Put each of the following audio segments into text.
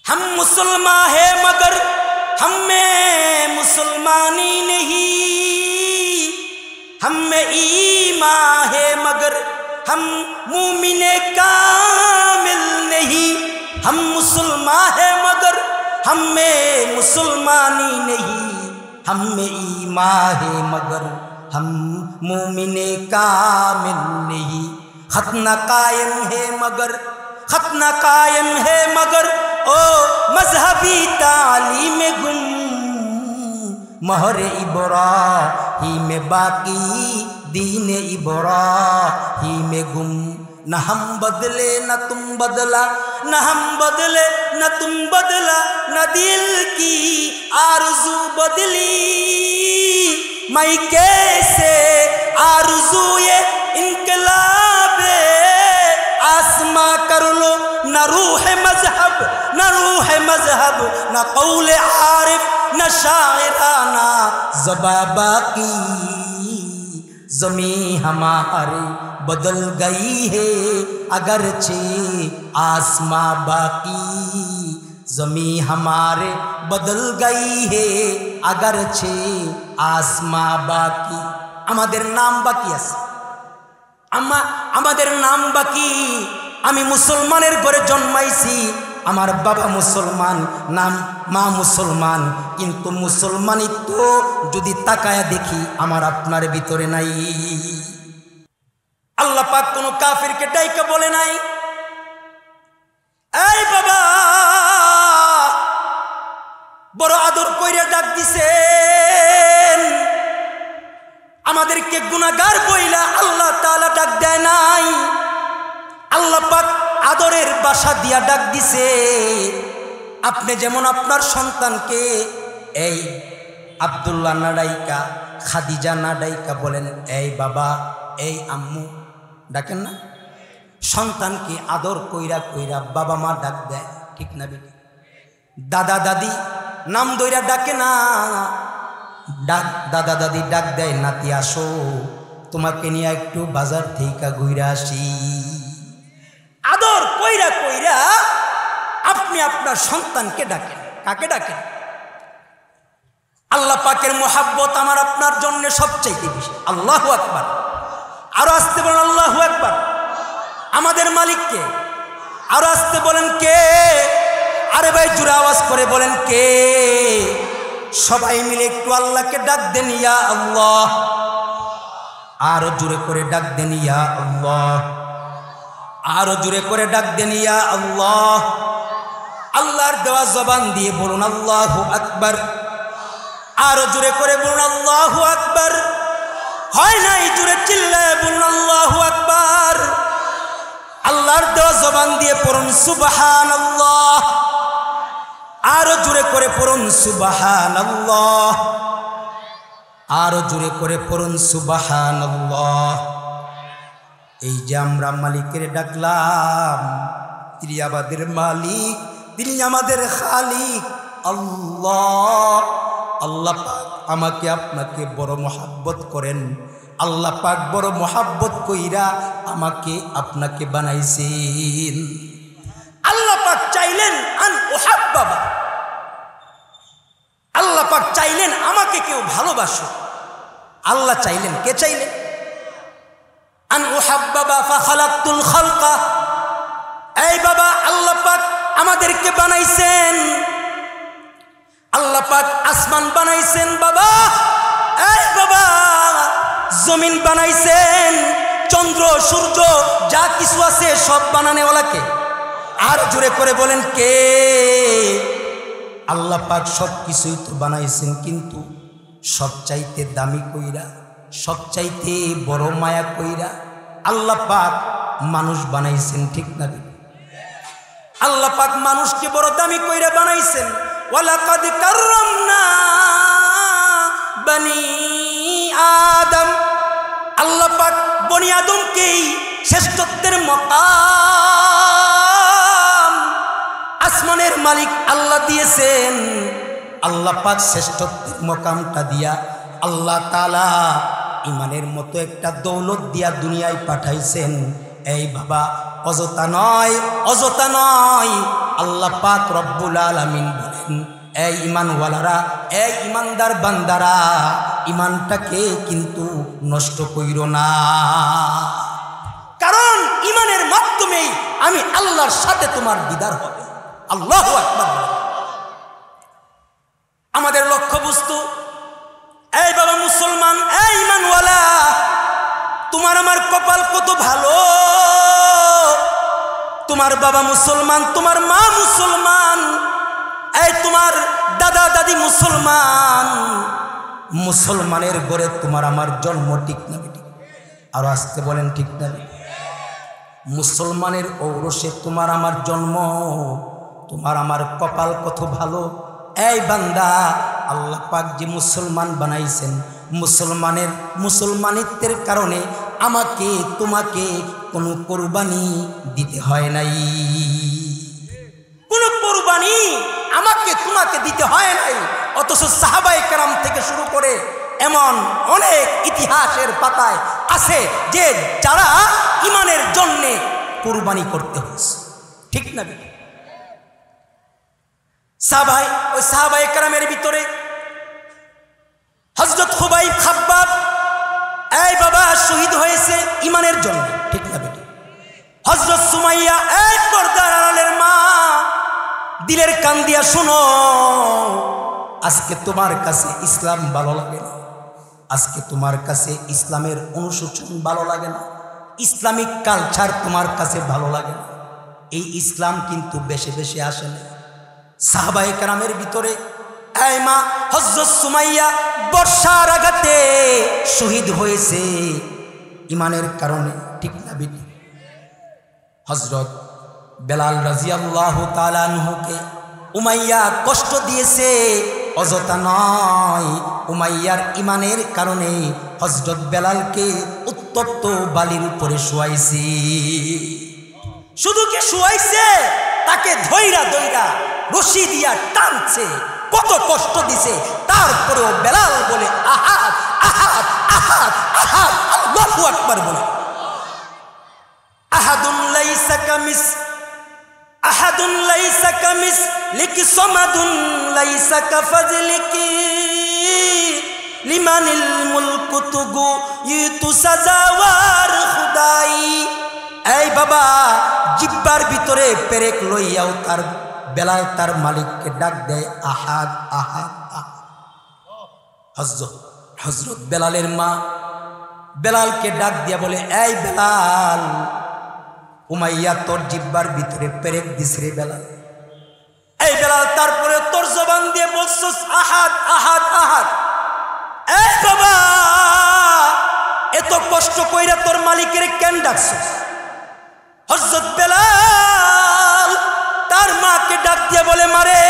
हम मुसलमान है मगर हम में मुसलमानी नहीं, हम में ईमान है मगर हम मुमिने कामिल नहीं। हम मुसलमान है मगर हम में मुसलमानी नहीं, हम में ईमान है मगर हम मुमिने कामिल नहीं। खतना कायम है मगर खतना कायम है मगर ओ मजहबी तालीम गुम, महर इब्राहीम बाकी दीन इब्राहीम गुम। न हम बदले न तुम बदला, न हम बदले न तुम बदला, न दिल की आरज़ू बदली। मैं कैसे आरज़ूए इनकलाबे आसमां कर लो, न रूह मजहब न रूह मजहब, न कौल आरिफ न शायराना ज़बा बाकी। ज़मीं हमारी बदल गई है अगरचे आसमां बाकी, ज़मीं हमारे बदल गई है अगरचे आसमां बाकी। आमादेर नाम बाकी आछे, आमादेर नाम बाकी। आमी मुसलमानेर घरे जन्माइছি, आमार बाबा मुसलमान, नाम मा मुसलमान, किन्तु मुसलमानित्व যদি তাকায়া দেখি আমার আপনার ভিতরে নাই। আল্লাহ পাক কোন কাফিরকে ডাইকা বলে নাই এই বাবা, বড় আদর কইরা ডাক দিছেন। আমাদেরকে গুনাহগার বইলা আল্লাহ তাআলা ডাক দেয় নাই, আল্লাহ পাক আদরের বাসা দিয়া ডাক দিছে। আপনি যেমন আপনার সন্তানকে এই আব্দুল্লাহ না ডাইকা, খাদিজা না ডাইকা বলেন এই বাবা এই আম্মু ডাকেন না, সন্তানকে আদর কইরা কইরা বাবা মা ডাক দেয়, ঠিক না বেটি? দাদা দাদি নাম দইরা ডাকে না, ডাক দাদা দাদি ডাক দেয় নাতি আসো তোমাকে নিয়ে একটু বাজার থেকে ঘুরে আসি। আদর কইরা কইরা আপনি আপনার সন্তানকে ডাকেন। কাকে ডাকেন? আল্লাহ পাকের মোহাব্বত আমার আপনার জন্য সবচাইতে বেশি। আল্লাহু আকবার, আরো আসতে বলেন আল্লাহু আকবার। আমাদের মালিককে আরো আসতে বলেন কে? আরে ভাই জোরে আওয়াজ করে বলেন কে? সবাই মিলে একটু আল্লাহকে ডাক দেন ইয়া আল্লাহ, আরো জোরে করে ডাক দেন ইয়া আল্লাহ, আরো জোরে করে ডাক দেন ইয়া আল্লাহ। আল্লাহর দেওয়া জবান দিয়ে বলুন আল্লাহু আকবার, আরো জোরে করে বলুন আল্লাহু আকবার। হয় নাই জোরে চিল্লায় বলুন আল্লাহু আকবার। আল্লাহর দেওয়া জবান দিয়ে পড়ুন সুবহানাল্লাহ, আরো জোরে করে পড়ুন সুবহানাল্লাহ, আরো জোরে করে পড়ুন সুবহানাল্লাহ। এই যে আমরা মালিকের ডাকলাম, তিনি আমাদের মালিক, তিনি আমাদের খালিক আল্লাহ। আল্লাহ পাক আমাকে আপনাকে বড় মোহাব্বত করেন, আল্লাহ পাক বড় মোহাব্বত কইরা আমাকে আপনাকে বানাইছেন। আল্লাহ পাক চাইলেন আন উহাব্বাবা, আল্লাহ পাক চাইলেন আমাকে কেউ ভালোবাসো। আল্লাহ চাইলেন, কে চাইলেন? আন উহাব্বাবা ফাখালাকতুল খালকা। এই বাবা আল্লাহ পাক আমাদেরকে বানাইছেন, আল্লাহ পাক আসমান বানাইছেন বাবা, এই বাবা জমিন বানাইছেন, চন্দ্র সূর্য যা কিছু আছে সব বানানেওয়ালাকে। আর জোরে করে বলেন কে? আল্লাহ পাক সব কিছুই তো বানাইছেন, কিন্তু সবচাইতে দামি কইরা, সবচাইতে বড় মায়া কইরা আল্লাহ পাক মানুষ বানাইছেন, ঠিক না? আল্লাহ পাক মানুষকে বড় দামি কইরা বানাইছেন। ওয়ালাকাদ কাররামনা বনি আদম, আল্লাহ পাক বনি আদমকেই শ্রেষ্ঠত্বের মকাম আসমানের মালিক আল্লাহ দিয়েছেন। আল্লাহ পাক শ্রেষ্ঠত্বের মকামটা দিয়া আল্লাহ তাআলা ইমানের মতো একটা দৌলত দিয়া দুনিয়ায় পাঠাইছেন। এই বাবা অযথা নয়, অযথা নয়, আল্লাহ পাক রব্বুল আলামিন বলেন, এই ঈমানওয়ালারা, এই ঈমানদার বান্দারা, ঈমানটাকে কিন্তু নষ্ট কইরো না, কারণ ঈমানের মাধ্যমেই আমি আল্লাহর সাথে তোমার দিদার হবে। আল্লাহু আকবার। আমাদের লক্ষ্যবস্তু, এই বাবা মুসলমান, এই ঈমানওয়ালা, তোমার আমার কপাল কত ভালো। তোমার বাবা মুসলমান, তোমার মা মুসলমান, এই তোমার দাদা দাদি মুসলমান, মুসলমানের ঘরে তোমার আমার জন্ম, ঠিক না বেটি? আর আসতে বলেন ঠিক না? মুসলমানের ঔরসে তোমার আমার জন্ম, তোমার আমার কপাল কত ভালো। এই বান্দা, আল্লাহ পাক যে মুসলমান বানাইছেন, মুসলমানিত্বের কারণে আমাকে তোমাকে কোনো কোরবানি দিতে হয় নাই, কোনো কোরবানি আমাকে তোমাকে দিতে হয় নাই। অথচ সাহাবায়ে কেরাম থেকে শুরু করে এমন অনেক ইতিহাসের পাতায় আছে যে যারা ঈমানের জন্যে কোরবানি করতে হয়েছে, ঠিক না? সাহাবায়ে কেরামের ভিতরে হযরত খুবাইব খাব্বাব, এই বাবা শহীদ হয়েছে ঈমানের জন্য, ঠিক না বেটি? হযরত সুমাইয়া, এই পর্দার আড়ালের মা, দিলের কান দিয়া শোনো, আজকে তোমার কাছে ইসলাম ভালো লাগে না, আজকে তোমার কাছে ইসলামের অনুশোচন ভালো লাগে না, ইসলামিক কালচার তোমার কাছে ভালো লাগে না। এই ইসলাম কিন্তু বেশি বেশি আসে না। সাহাবায়ে কেরামের ভিতরে এই মা হযরত সুমাইয়া বর্ষার আঘাতে শহীদ হয়েছে ঈমানের কারণে, ঠিক না বেটি? হযরত বেলাল রাদিয়াল্লাহু তাআলা আনহুকে উমাইয়া কষ্ট দিয়েছে, অযথা নয়। উমাইয়ার ঈমানের কারণে হযরত বেলালকে উত্তপ্ত বালির উপরে শোয়াইছে। শুধু কি শোয়াইছে, তাকে ধইরা ধইরা রশি দিয়া টানছে, কত কষ্ট দিছে। তারপরেও বেলাল বলে আহাদ আহাদ আহাদ আহাদ, আল্লাহু আকবার বলে। আহাদুন লাইসা কামিস, আহাদুন লাইসা কামিস লিকি সামাদুন লাইসা কাফাজলিকি লিমানিল মুলকু তুগু ইতু সাজাওয়ার খুদাই। এই বাবা, জিব্বার ভিতরে পেরেক লইয়াও তার বেলাল তার মালিককে ডাক দেয় আহাদ আহাদ আহাদ। হযরত বেলালের মা বেলালকে ডাক দিয়া বলে, এই বেলাল, উমাইয়া তোর জিব্বার ভিতরে পেরেক দিছে রে বেলাল। এই বেলাল, তারপরে তোর জবান দিয়ে বলছস আহাদ আহাদ আহাদ। এই বাবা, এত কষ্ট কইরা তোর মালিকের কেন ডাকছস? হযরত বেলাল তার মাকে ডাক দিয়ে বলে, মারে,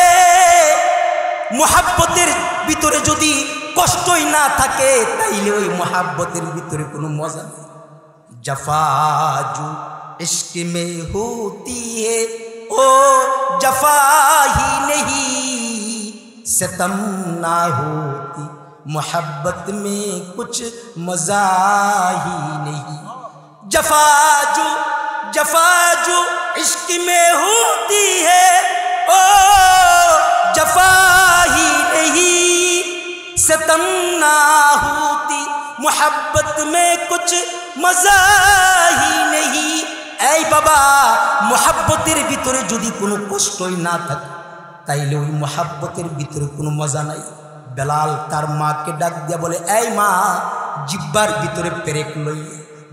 মুহাব্বতের ভিতরে যদি কষ্টই না থাকে তাইলে ওই মুহাব্বতের ভিতরে কোনো মজা নেই। জফাজু इश्क में होती है ओ जफा ही नहीं, सितम ना होती मोहब्बत में कुछ मजा ही नहीं। जफा जो इश्क में होती है ओ जफा ही नहीं, सितम ना होती मोहब्बत में कुछ मजा ही नहीं। এই বাবা, মুহাব্বতের ভিতরে যদি কোনো কষ্টই না থাকে তাইলে ওই মুহাব্বতের ভিতরে কোনো মজা নাই। বেলাল তার মাকে ডাক দিয়া বলে, এই মা, জিব্বার ভিতরে পেরেক লই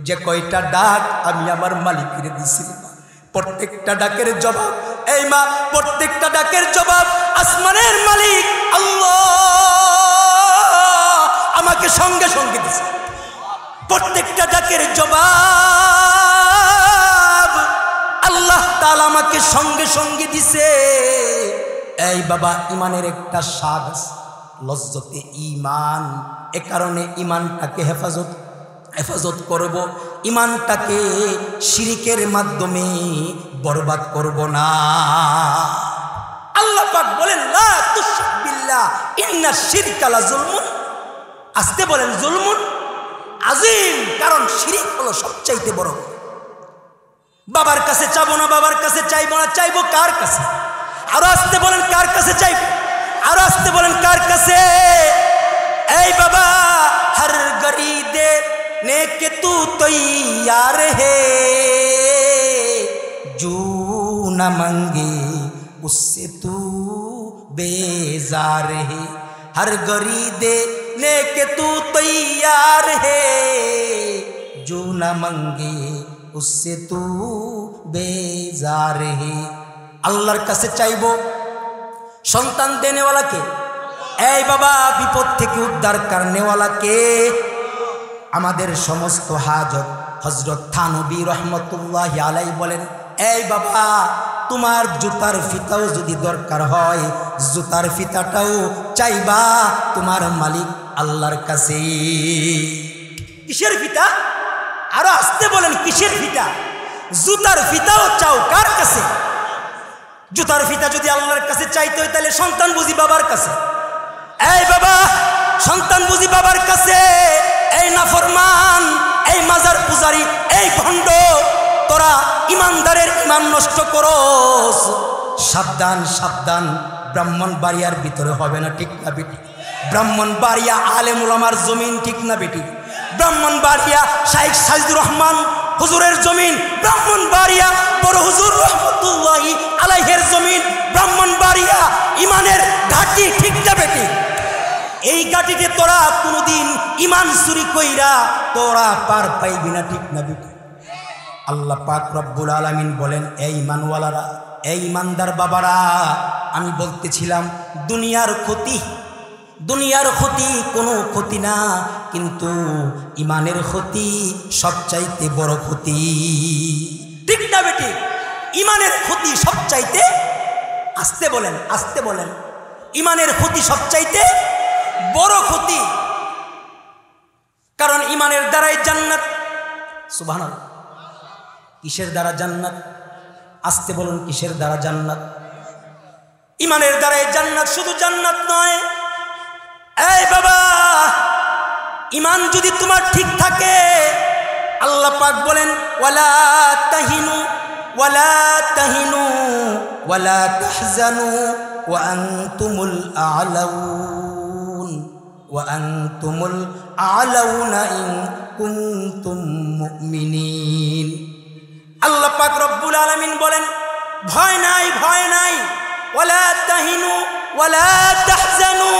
যে কয়টা ডাক আমি আমার মালিকের দিছিলাম, প্রত্যেকটা ডাকের জবাব, এই মা, প্রত্যেকটা ডাকের জবাব আসমানের মালিক আল্লাহ আমাকে সঙ্গে সঙ্গে দিছে। প্রত্যেকটা ডাকের জবাব আল্লাহ তাআলা আমাকে সঙ্গে সঙ্গে দিছে। এই বাবা, ইমানের একটা স্বাদ আছে, লজ্জতে ঈমান। এ কারণে ঈমানটাকে হেফাজত করব, ঈমানটাকে শিরকের মাধ্যমে বরবাদ করব না। আল্লাহ পাক বলেন, লা তুশরিক বিল্লাহ ইন্না শিরকা লাযুলমুন। আসতে বলেন জুলমুন আজিম, কারণ শিরক হলো সবচাইতে বড়। বাবার কাছে চাবো না, বাবার কাছে চাইবো না, চাইবো কার কাছে? আরো আসতে বলেন কার কাছে চাই, আরো আসতে বলেন কার কাছে। এই বাবা হর গরিদে নেকে তু তৈয়ার হে, জু না মাঙ্গে उससे तू बेजार है, हर गरीदे नेके तू तैयार है, जो न मंगे उससे तू बेजार है। আল্লাহর কাছে চাইব সন্তান দেনেওয়ালাকে, এই বাবা বিপদ থেকে উদ্ধার করনেওয়ালাকে। আমাদের সমস্ত হাজত হযরত থানবী রহমতুল্লাহি আলাইহি বলেন, এই বাবা তোমার জুতার ফিতাও যদি দরকার হয়, জুতার ফিতাটাও চাইবা তোমার মালিক আল্লাহর কাছে। কিসের ফিতা? আরো আসতে বলেন কিসের ফিতা? জুতার ফিতাও চাও কার কাছে? জুতার ফিতা যদি আল্লাহর কাছে চাইতে হয় তাহলে সন্তান বুঝি বাবার কাছে। এই বাবা সন্তান বুঝি বাবার কাছে। এই নাফরমান, এই মাজার পূজারি, এই ভণ্ড, তোরা ইমানদারের ইমান নষ্ট করস। সাবধান সাবধান, ব্রাহ্মণবাড়িয়ার ভিতরে হবে না, ঠিক না বেটি? ব্রাহ্মণবাড়িয়া আলেম উলামার জমিন, ঠিক না বেটি? ব্রাহ্মণবাড়িয়া শাইখ সাজিদুর রহমান হুজুরের জমিন, ব্রাহ্মণবাড়িয়া বড় হুজুর রহমতুল্লাহি আলাইহির জমিন, ব্রাহ্মণবাড়িয়া ইমানের ঘাঁটি, ঠিক না বেটি? এই ঘাঁটিতে তোরা কোনোদিন ইমান চুরি কইরা তোরা পার পাইবি না, ঠিক না বেটি? আল্লাহ পাক রব্বুল আলামিন বলেন, এই ইমানওয়ালারা, এই ইমানদার বাবারা, আমি বলতেছিলাম দুনিয়ার ক্ষতি, দুনিয়ার ক্ষতি কোনো ক্ষতি না, কিন্তু ইমানের ক্ষতি সবচাইতে বড় ক্ষতি, ঠিক না বেটি? ইমানের ক্ষতি সবচাইতে, আসতে বলেন, আসতে বলেন, ইমানের ক্ষতি সবচাইতে বড় ক্ষতি। কারণ ইমানের দ্বারাই জান্নাত। সুবহানাল্লাহ। কিসের দ্বারা জান্নাত? আসতে বলুন কিসের দ্বারা জান্নাত? ইমানের দ্বারাই জান্নাত। শুধু জান্নাত নয়, এই বাবা ইমান যদি তোমার ঠিক থাকে, আল্লাহ পাক বলেন ওয়ালা তাহিনু ওয়ালা তাহিনু ওয়ালা তাহজানু ওয়া আনতুমুল আ'লাউন ওয়া আনতুমুল আ'লাউনা ইন কুনতুম মুমিনিন। আল্লাহ পাক রব্বুল আলামিন বলেন, ভয় নাই, ভয় নাই, ওয়ালা তাহিনু ওয়ালা তাহজানু,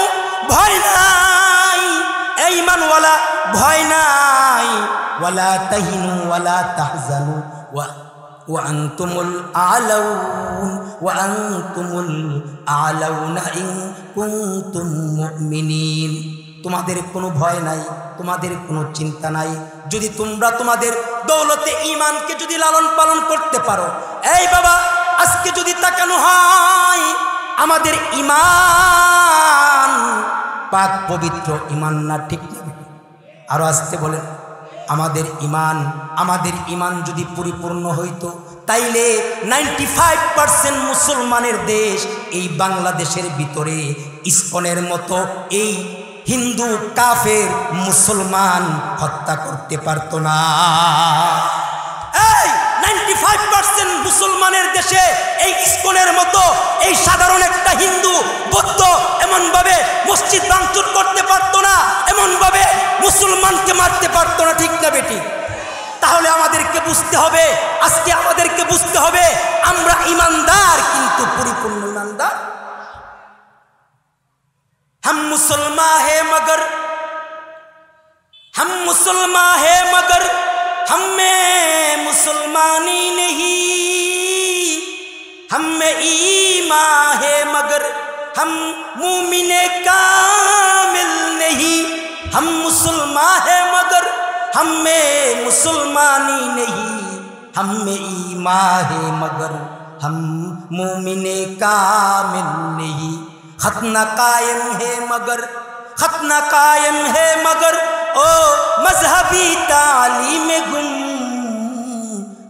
ভয় নাই, এই ঈমানওয়ালা ভয় নাই, ওয়ালা তাহিনু ওয়ালা তাহজানু ওয়া আনতুমুল আ'লাউন ওয়া আনতুমুল আ'লাউনা ইন কুনতুম মুমিনিন। তোমাদের কোনো ভয় নাই, তোমাদের কোনো চিন্তা নাই, যদি তোমরা তোমাদের দৌলতে ঈমানকে যদি লালন পালন করতে পারো। এই বাবা আজকে যদি তাকানো হয়, আমাদের ঈমান পাক পবিত্র ঈমান না, ঠিক না? আরো আসতে বলেন, আমাদের ঈমান যদি পরিপূর্ণ হইতো তাইলে 95% মুসলমানের দেশ এই বাংলাদেশের ভিতরে ইসকনের মতো এই হিন্দু কাফের মুসলমান হত্যা করতে পারতো না। এই 95% মুসলমানের দেশে এই ইসকনের মতো এই সাধারণ একটা হিন্দু বৌদ্ধ এমন ভাবে মসজিদ ভাঙচুর করতে পারতো না, এমন ভাবে মুসলমানকে মারতে পারতো না, ঠিক না বেটি? তাহলে আমাদেরকে বুঝতে হবে, আজকে আমাদেরকে বুঝতে হবে আমরা ইমানদার, কিন্তু পরিপূর্ণ ইমানদার। हम मुसलमान है मगर हम में मुसलमानी नहीं, हम में ईमान है मगर हम मुमिने कामिल नहीं, हम मुसलमान है मगर हम में मुसलमानी नहीं, हम में ईमान है मगर हम मुमिने कामिल नहीं, खतना कायम है मगर ओ मजहबी तालीम गुम,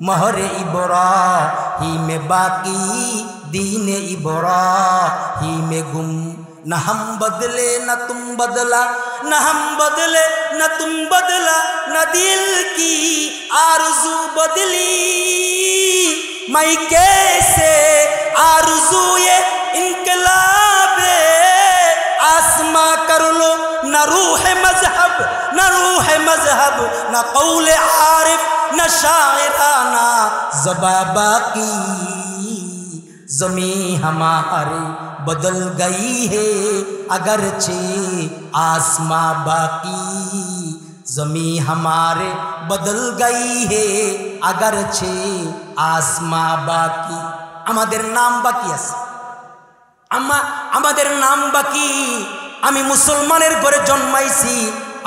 महर इब्राहीम बाकी दीन इब्राहीम गुम, न हम बदले न तुम बदला, न हम बदले न तुम बदला, न दिल की आरज़ू बदली, मैं कैसे आरज़ूए इनकलाबे आसमा कर लो, न रूह मजहब न रूह मजहब, न कौल आरिफ न शायराना ज़बा बाकी। ज़मी हमारी बदल गई है अगरचे आसमां बाकी, ज़मी हमारे बदल गई है अगरचे आसमां बाकी। আমাদের নাম বাকি আছে, আমাদের নাম বাকি। আমি মুসলমানের ঘরে জন্মাইছি,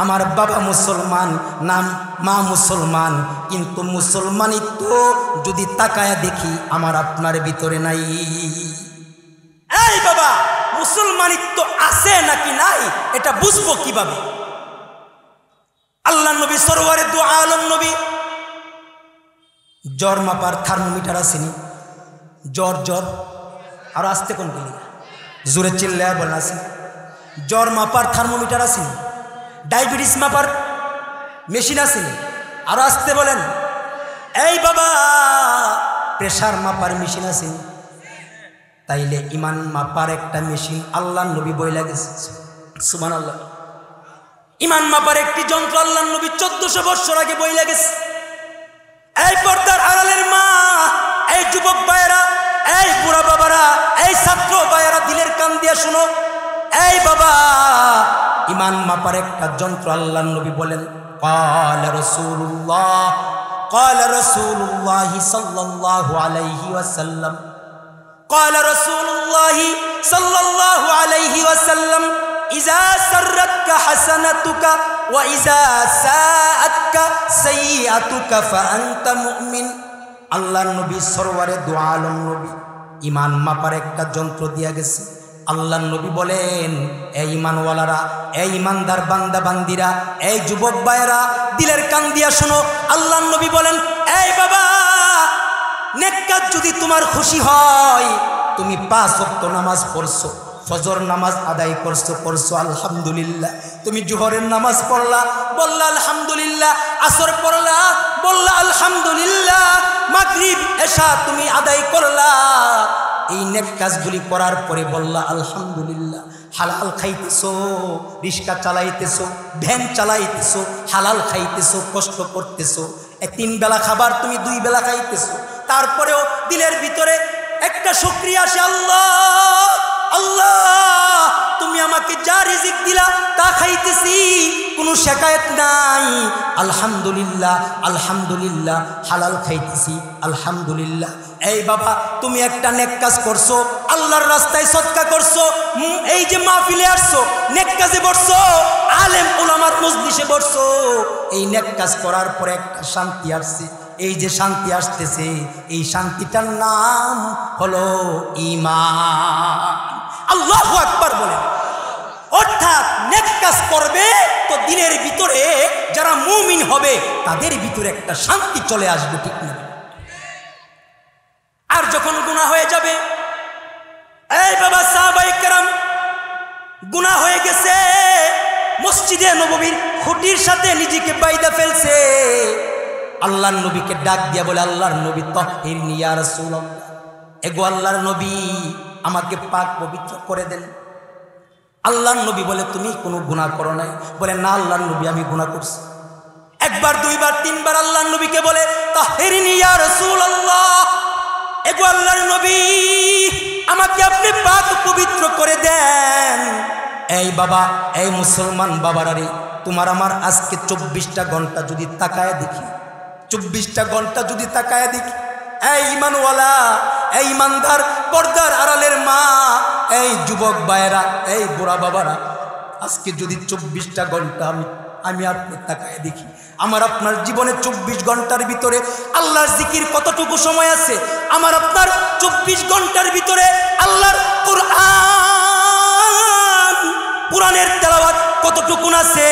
আমার বাবা মুসলমান, নাম মা মুসলমান, কিন্তু মুসলমানিত্ব যদি তাকায়া দেখি আমার আপনার ভিতরে নাই। এই বাবা, মুসলমানিত্ব আছে নাকি নাই এটা বুঝবো কিভাবে? আল্লাহ নবী সরওয়ারে দু আলম নবী জ্বর মাপার থার্মোমিটার আসেনি? জ্বর জ্বর আর আসতে কোন বলি জোরে চিল্লায় বলেন আসেনি? জ্বর মাপার থার্মোমিটার আসেনি? ডায়াবেটিস মাপার মেশিন আসেনি? আর আসতে বলেন। এই বাবা, প্রেশার মাপার মেশিন আসেনি? তাইলে ইমান মাপার একটা মেশিন আল্লাহ নবী বইলা গেছে। সুবহানাল্লাহ। ইমান মাপার একটি যন্ত্র আল্লাহ নবী 1400 বছর আগে বইলা গেছে। এই পর্দার আড়ালের মা, এই যুবক ভাইয়েরা, এই বুড়া বাবারা, এই ছাত্র ভাইয়েরা দিলের কান দিয়ে শুনো। এই বাবা, ইমান মাপার একটা যন্ত্র আল্লাহ নবী বলেন, ক্বালা রাসূলুল্লাহ সাল্লাল্লাহু আলাইহি ওয়াসাল্লাম, ক্বালা রাসূলুল্লাহ সাল্লাল্লাহু আলাইহি ওয়াসাল্লাম, ইযা সাররাতকা হাসানাতুকা ওয়া ইযা সাআতকা সাইয়্যাতুকা ফাআনতা মুমিন। আল্লাহর নবী সরওয়ারে দু আলম নবী ইমান মাপার একটা যন্ত্র দিয়া গেছে। আল্লাহ নবী বলেন, এই ইমানওয়ালারা, এই ইমানদার বান্দা বান্দিরা, এই যুবক ভাইয়েরা দিলের কান দিয়া শোনো। আল্লাহ নবী বলেন, এই বাবা, নেক কাজ যদি তোমার খুশি হয়, তুমি 5 ওয়াক্ত নামাজ পড়ছো, ফজর নামাজ আদায় করছো আলহামদুলিল্লাহ। তুমি জোহরের নামাজ পড়লা, বললা আলহামদুলিল্লাহ। আসর পড়লা, বললা আলহামদুলিল্লাহ। মাগরিব এশা তুমি আদায় করলা। এই নেক কাজগুলি করার পরে বললা আলহামদুলিল্লাহ। হালাল খাইতেছো, রিক্সা চালাইতেছো, ভ্যান চালাইতেছো, হালাল খাইতেছো, কষ্ট করতেছো। 3 বেলা খাবার তুমি 2 বেলা খাইতেছো। তারপরেও দিলের ভিতরে একটা শুকরিয়া আসে, আল্লাহ আল্লাহ, তুমি আমাকে যা রিজিক দিলা তা খাইতেছি, কোনো শিকায়ত নাই। আলহামদুলিল্লাহ আলহামদুলিল্লাহ, হালাল খাইতেছি আলহামদুলিল্লাহ। এই বাবা, তুমি একটা নেক কাজ করছো, আল্লাহর রাস্তায় সদকা করছো, এই যে মাহফিলে আসছো, নেক কাজে বসছো, আলেম উলামার মজলিসে বসছো। এই নেক কাজ করার পরে একটা শান্তি আসছে। এই যে শান্তি আসতেছে, এই শান্তিটার নাম হলো ঈমান। আল্লাহু আকবার বলেন। অর্থাৎ নেক কাজ করবে তো দিনের ভিতরে যারা মুমিন হবে তাদের ভিতরে একটা শান্তি চলে আসবে, ঠিক না? আর যখন গুনাহ হয়ে যাবে, এই বাবা সাহাবায়ে কেরাম গুনাহ হয়ে গেছে, মসজিদে নববীর খুঁটির সাথে নিজেকে বাইদা ফেলছে। আল্লাহর নবীকে ডাক দিয়া বলে, আল্লাহর নবী তাহহিরনি ইয়া রাসূলুল্লাহ, এগো আল্লাহর নবী আমাকে পাক পবিত্র করে দেন। আল্লাহর নবী বলে, তুমি কোনো গুনাহ করো নাই? বলে, না আল্লাহর নবী, আমি গুনাহ করছি। একবার, দুইবার, তিনবার আল্লাহর নবীকে বলে, তাহহিরনি ইয়া রাসূলুল্লাহ, এগো আল্লাহর নবী আমাকে আপনি পাক পবিত্র করে দেন। এই বাবা, এই মুসলমান বাবারা রে, তোমার আমার আজকে 24টা ঘন্টা যদি তাকায় দেখি, 24টা ঘন্টা যদি তাকায় দেখি, এই ইমানওয়ালা, এই ইমানদার পর্দার আড়ালের মা, এই যুবক ভাইয়েরা, এই বুড়া বাবারা, আজকে যদি 24টা ঘন্টা আমি আপনি তাকায় দেখি, আমার আপনার জীবনে 24 ঘন্টার ভিতরে আল্লাহর জিকির কতটুকু সময় আছে? আমার আপনার 24 ঘন্টার ভিতরে আল্লাহর কোরআনের তেলাওয়াত কতটুকু আছে?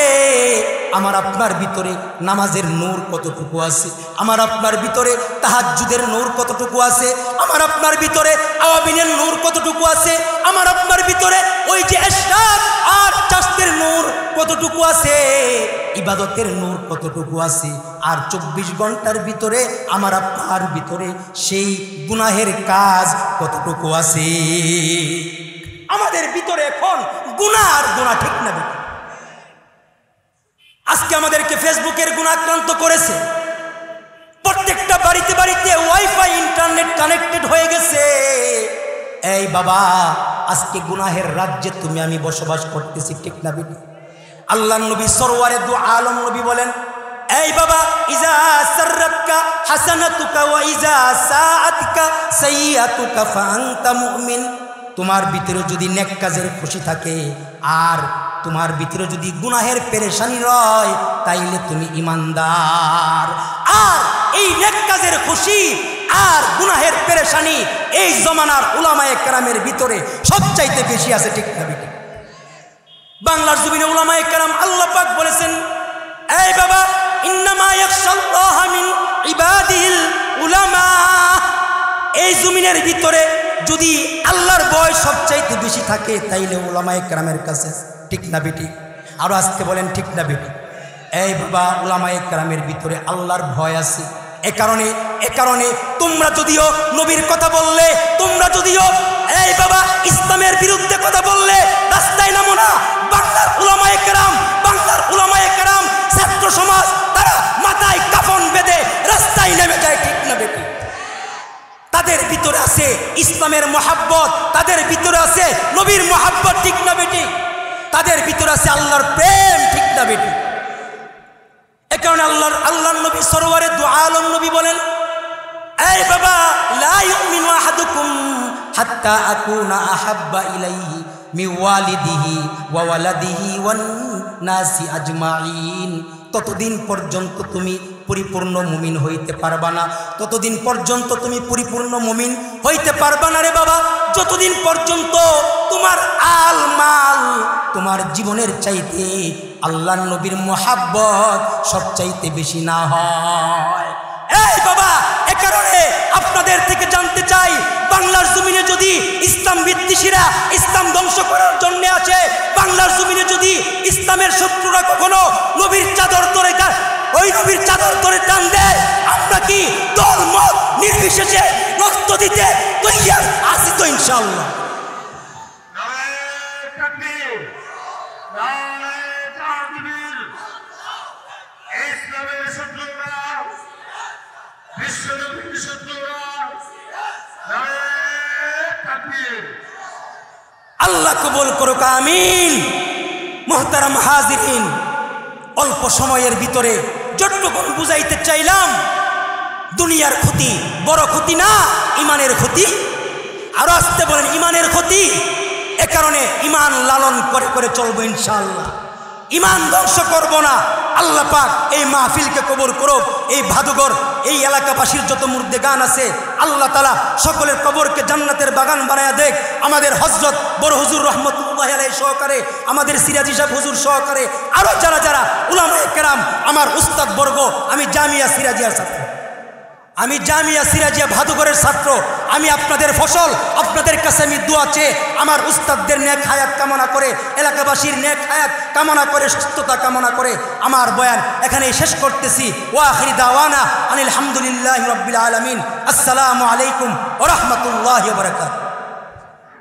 আমার আপনার ভিতরে নামাজের নূর কতটুকু আছে? আমার আপনার ভিতরে তাহাজ্জুদের নূর কতটুকু আছে? আমার আপনার ভিতরে আওয়াবিনের নূর কতটুকু আছে? আমার আপনার ভিতরে ওই যে ইশরাক আর চাঁদের নূর কতটুকু আছে, ইবাদতের নূর কতটুকু আছে, আর 24 ঘন্টার ভিতরে আমার আপনার ভিতরে সেই গুনাহের কাজ কতটুকু আছে। আমাদের ভিতরে এখন গুনাহ আর গুনাহ, ঠিক না? আজকে আমাদেরকে ফেসবুকের গুনাহক্রান্ত করেছে। প্রত্যেকটা বাড়িতে বাড়িতে ওয়াইফাই ইন্টারনেট কানেক্টেড হয়ে গেছে। এই বাবা, আজকে গুনাহের রাজ্যে তুমি আমি বসবাস করতেছি, ঠিক না বেটি? আল্লাহর নবী সরওয়ারে দু আলম নবী বলেন, এই বাবা, ইজা সাররাতকা হাসানাতুকা ওয়া ইজা সাআতকা সাইয়্যাতুকা ফাআনতা মুমিন। তোমার ভিতরে যদি নেক কাজের খুশি থাকে আর তোমার ভিতরে যদি গুনাহের পেরেশানি রয়, তাইলে তুমি ঈমানদার। আর এই নেক কাজের খুশি আর গুনাহের পেরেশানি এই জমানার উলামায়ে কেরামের ভিতরে সবচাইতে বেশি আছে, ঠিক না বেটি? বাংলার জমিনে উলামায়ে কেরাম আল্লাহ পাক বলেছেন, এই বাবা, ইন্নামা ইয়াখশাল্লাহ মিন ইবাদিল উলামা। এই জমিনের ভিতরে যদি আল্লাহর ভয় সবচাইতে বেশি থাকে তাইলে উলামায়ে কেরামের কাছে, ঠিক না বেটি? আরো আজকে বলেন, ঠিক না বেটি? এই বাবা, উলামায়ে কেরামের ভিতরে আল্লাহর ভয় আছে। এ কারণে তোমরা যদিও নবীর কথা বললে, তোমরা যদিও এই বাবা ইসলামের বিরুদ্ধে কথা বললে রাস্তায় নামো না। বাংলার উলামায়ে কেরাম ছাত্র সমাজ তারা মাথায় কাফন বেঁধে রাস্তায় নেমে যায়, ঠিক না বেটি? তাদের ভিতরে আছে ইসলামের মহাব্বত, তাদের ভিতরে আছে নবীর মহাব্বত, ঠিক না বেটি? তাদের ভিতরে আছে আল্লাহর প্রেম, ঠিক না বেটি? এ কারণে আল্লাহর নবী সরওয়ারে দু আলম নবী বলেন, এই বাবা, লা ইউমিনু আহাদুকুম হাত্তা আকুনা আহাব্বা ইলাইহি মিন ওয়ালিদিহি ওয়া ওয়ালাদিহি ওয়ান নাসি আজমাইন। ততদিন পর্যন্ত তুমি পরিপূর্ণ মুমিন হইতে পারবা না, ততদিন পর্যন্ত তুমি পরিপূর্ণ মুমিন হইতে পারবা না রে বাবা, যতদিন পর্যন্ত তোমার আল মাল তোমার জীবনের চাইতে আল্লাহর নবীর মহাব্বত সবচাইতে বেশি না হয়। এই বাবা, এ কারণে আপনাদের থেকে জানতে চাই, বাংলার জমিনে যদি ইসলাম বিদ্বেষীরা ইসলাম ধ্বংস করার জন্য আছে, বাংলার জমিনে যদি ইসলামের শত্রুরা কখনো নবীর চাদর ধরে ওই নবীর চাদর ধরে টান দেয়, আমরা কি দল মত নির্বিশেষে রক্ত দিতে তৈয়ার আছি তো ইনশাআল্লাহ? আল্লাহ কবুল করুক, আমিন। মুহতারাম হাজিরিন, অল্প সময়ের ভিতরে যতটুকু বুঝাইতে চাইলাম, দুনিয়ার ক্ষতি বড় ক্ষতি না, ইমানের ক্ষতি। আরো আসতে বলেন, ইমানের ক্ষতি। এ কারণে ইমান লালন করে করে চলবো ইনশাআল্লাহ, ইমান ধ্বংস করব না। আল্লাহ পাক এই মাহফিলকে কবুল করুক। এই ভাদুগর এই এলাকাবাসীর যত মুর্দেগান আছে, আল্লাহ তাআলা সকলের কবরকে জান্নাতের বাগান বানায়া দেখ। আমাদের হযরত বড় হুজুর রহমতুল্লাহি আলাইহি সহকারে, আমাদের সিরাজি সাহেব হুজুর সহকারে আরো যারা যারা উলামায়ে কেরাম, আমার উস্তাদ বর্গ, আমি জামিয়া সিরাজিয়ার ছাত্র, আমি জামিয়া সিরাজিয়া ভাদুগরের ছাত্র। আমি আপনাদের ফসল, আপনাদের কাছে আমি দোয়া চেয়ে আমার উস্তাদদের নেক হায়াত কামনা করে, এলাকাবাসীর নেক হায়াত কামনা করে, সুস্থতা কামনা করে আমার বয়ান এখানেই শেষ করতেছি। ওয়া আখিরি দাওয়ানা আনিল হামদুলিল্লাহি রাব্বিল আলামিন। আসসালামু আলাইকুম ওয়া রাহমাতুল্লাহি ওয়া বারাকাতুহু।